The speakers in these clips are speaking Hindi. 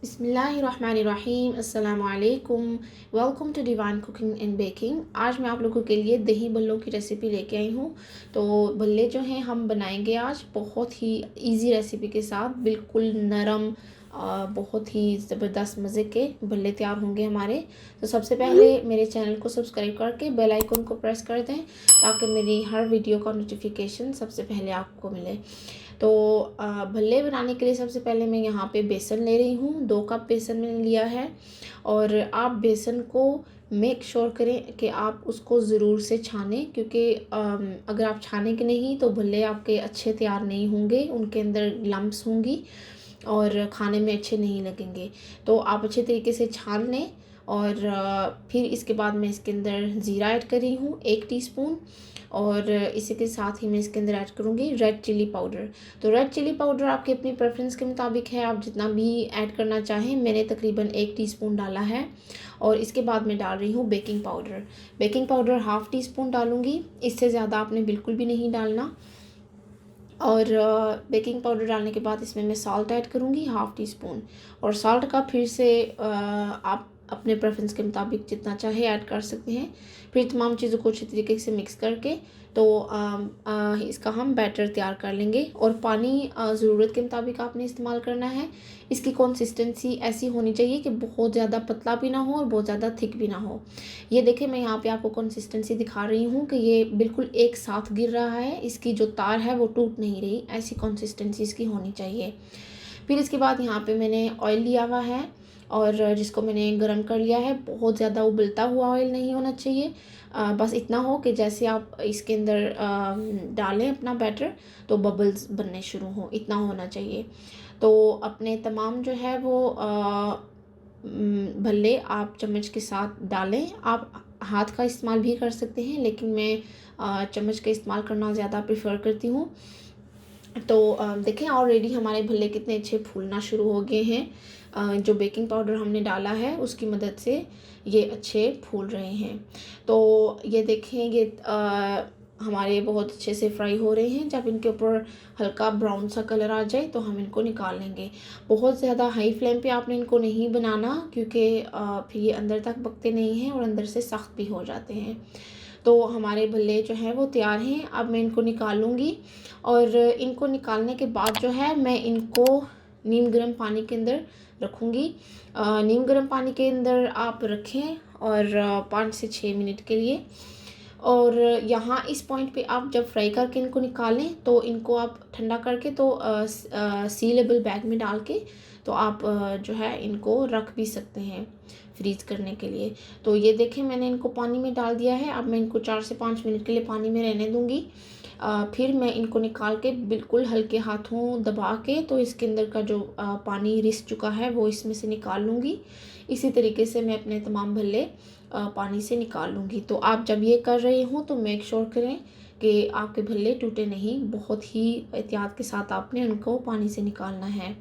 बिस्मिल्लाहिर्रहमानिर्रहीम अस्सलामुअलैकुम। Welcome to Divine Cooking and Baking. आज मैं आप लोगों के लिए दही भल्लों की रेसिपी लेके आई हूँ। तो भल्ले जो हैं हम बनाएंगे आज बहुत ही इजी रेसिपी के साथ, बिल्कुल नरम, बहुत ही ज़बरदस्त मज़े के भल्ले तैयार होंगे हमारे। तो सबसे पहले मेरे चैनल को सब्सक्राइब करके बेल आइकन को प्रेस कर दें ताकि मेरी हर वीडियो का नोटिफिकेशन सबसे पहले आपको मिले। तो भल्ले बनाने के लिए सबसे पहले मैं यहाँ पे बेसन ले रही हूँ। 2 कप बेसन मैंने लिया है। और आप बेसन को मेक श्योर करें कि आप उसको ज़रूर से छानें, क्योंकि अगर आप छानेंगे नहीं तो भल्ले आपके अच्छे तैयार नहीं होंगे, उनके अंदर लम्प्स होंगी और खाने में अच्छे नहीं लगेंगे। तो आप अच्छे तरीके से छान लें। और फिर इसके बाद मैं इसके अंदर ज़ीरा ऐड कर रही हूँ 1 टीस्पून। और इसी के साथ ही मैं इसके अंदर ऐड करूँगी रेड चिली पाउडर। तो रेड चिली पाउडर आपके अपनी प्रेफरेंस के मुताबिक है, आप जितना भी ऐड करना चाहें। मैंने तकरीबन 1 टीस्पून डाला है। और इसके बाद मैं डाल रही हूँ baking powder. Baking powder half tea spoon डालूँगी, इससे ज़्यादा आपने बिल्कुल भी नहीं डालना। और बेकिंग पाउडर डालने के बाद इसमें मैं सॉल्ट ऐड करूँगी हाफ़ टी स्पून। और सॉल्ट का फिर से आप अपने प्रेफरेंस के मुताबिक जितना चाहे ऐड कर सकते हैं। फिर तमाम चीज़ों को अच्छे तरीके से मिक्स करके तो इसका हम बैटर तैयार कर लेंगे। और पानी ज़रूरत के मुताबिक आपने इस्तेमाल करना है। इसकी कंसिस्टेंसी ऐसी होनी चाहिए कि बहुत ज़्यादा पतला भी ना हो और बहुत ज़्यादा थिक भी ना हो। ये देखिए, मैं यहाँ पे आपको कंसिस्टेंसी दिखा रही हूँ कि ये बिल्कुल एक साथ गिर रहा है, इसकी जो तार है वो टूट नहीं रही, ऐसी कंसिस्टेंसी इसकी होनी चाहिए। फिर इसके बाद यहाँ पे मैंने ऑयल लिया हुआ है और जिसको मैंने गरम कर लिया है। बहुत ज़्यादा उबलता हुआ ऑयल नहीं होना चाहिए, बस इतना हो कि जैसे आप इसके अंदर डालें अपना बैटर तो बबल्स बनने शुरू हों, इतना होना चाहिए। तो अपने तमाम जो है वो भल्ले आप चम्मच के साथ डालें। आप हाथ का इस्तेमाल भी कर सकते हैं, लेकिन मैं चम्मच का इस्तेमाल करना ज़्यादा प्रेफर करती हूँ। तो देखें ऑलरेडी हमारे भल्ले कितने अच्छे फूलना शुरू हो गए हैं। जो बेकिंग पाउडर हमने डाला है उसकी मदद से ये अच्छे फूल रहे हैं। तो ये देखें, ये हमारे बहुत अच्छे से फ्राई हो रहे हैं। जब इनके ऊपर हल्का ब्राउन सा कलर आ जाए तो हम इनको निकाल लेंगे। बहुत ज़्यादा हाई फ्लेम पे आपने इनको नहीं बनाना, क्योंकि फिर ये अंदर तक पकते नहीं हैं और अंदर से सख्त भी हो जाते हैं। तो हमारे भल्ले जो हैं वो तैयार हैं। अब मैं इनको निकाल लूँगी। और इनको निकालने के बाद जो है मैं इनको नीम गर्म पानी के अंदर रखूँगी। नीम गर्म पानी के अंदर आप रखें और 5 से 6 मिनट के लिए। और यहाँ इस पॉइंट पे आप जब फ्राई करके इनको निकालें तो इनको आप ठंडा करके तो सीलेबल बैग में डाल के तो आप जो है इनको रख भी सकते हैं फ्रीज़ करने के लिए। तो ये देखें, मैंने इनको पानी में डाल दिया है। अब मैं इनको 4 से 5 मिनट के लिए पानी में रहने दूँगी। फिर मैं इनको निकाल के बिल्कुल हल्के हाथों दबा के तो इसके अंदर का जो पानी रिस चुका है वो इसमें से निकाल लूँगी। इसी तरीके से मैं अपने तमाम भल्ले पानी से निकाल लूँगी। तो आप जब ये कर रहे हो तो मेक श्योर करें कि आपके भल्ले टूटे नहीं। बहुत ही एहतियात के साथ आपने उनको पानी से निकालना है।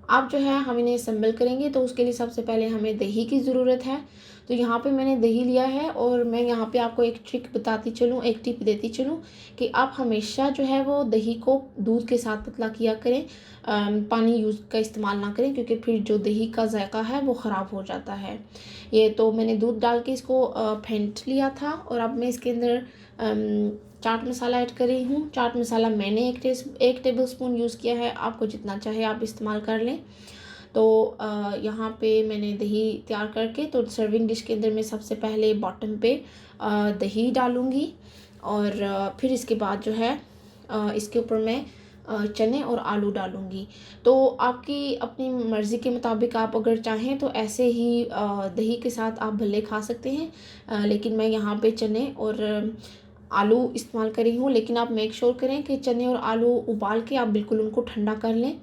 अब जो है हम इन्हें असेंबल करेंगे तो उसके लिए सबसे पहले हमें दही की ज़रूरत है। तो यहाँ पे मैंने दही लिया है और मैं यहाँ पे आपको एक ट्रिक बताती चलूँ, एक टिप देती चलूँ कि आप हमेशा जो है वो दही को दूध के साथ पतला किया करें। पानी यूज़ का इस्तेमाल ना करें, क्योंकि फिर जो दही का जायका है वो ख़राब हो जाता है। ये तो मैंने दूध डाल के इसको फेंट लिया था। और अब मैं इसके अंदर चाट मसाला ऐड कर रही हूँ। चाट मसाला मैंने 1 टेबल स्पून यूज़ किया है, आपको जितना चाहे आप इस्तेमाल कर लें। तो यहाँ पे मैंने दही तैयार करके तो सर्विंग डिश के अंदर मैं सबसे पहले बॉटम पे दही डालूँगी। और फिर इसके बाद जो है इसके ऊपर मैं चने और आलू डालूँगी। तो आपकी अपनी मर्ज़ी के मुताबिक आप अगर चाहें तो ऐसे ही दही के साथ आप भल्ले खा सकते हैं। लेकिन मैं यहाँ पे चने और आलू इस्तेमाल कर रही हूँ। लेकिन आप मेक श्योर करें कि चने और आलू उबाल के आप बिल्कुल उनको ठंडा कर लें,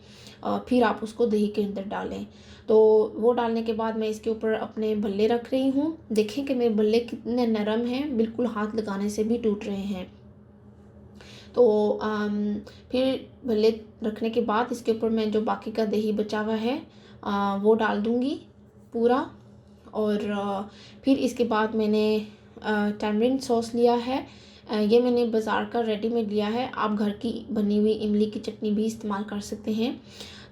फिर आप उसको दही के अंदर डालें। तो वो डालने के बाद मैं इसके ऊपर अपने भल्ले रख रही हूँ। देखें कि मेरे भल्ले कितने नरम हैं, बिल्कुल हाथ लगाने से भी टूट रहे हैं। तो फिर भल्ले रखने के बाद इसके ऊपर मैं जो बाकी का दही बचा हुआ है वो डाल दूँगी पूरा। और फिर इसके बाद मैंने टैमरिंड सॉस लिया है। ये मैंने बाज़ार का रेडीमेड लिया है, आप घर की बनी हुई इमली की चटनी भी इस्तेमाल कर सकते हैं।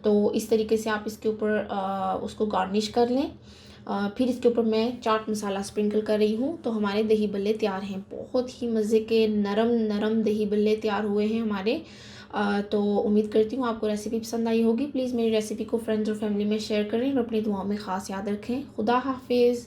तो इस तरीके से आप इसके ऊपर उसको गार्निश कर लें। फिर इसके ऊपर मैं चाट मसाला स्प्रिंकल कर रही हूँ। तो हमारे दही बल्ले तैयार हैं। बहुत ही मज़े के नरम नरम दही बल्ले तैयार हुए हैं हमारे। तो उम्मीद करती हूँ आपको रेसिपी पसंद आई होगी। प्लीज़ मेरी रेसिपी को फ्रेंड्स और फैमिली में शेयर करें और अपनी दुआओं में ख़ास याद रखें। खुदा हाफिज़।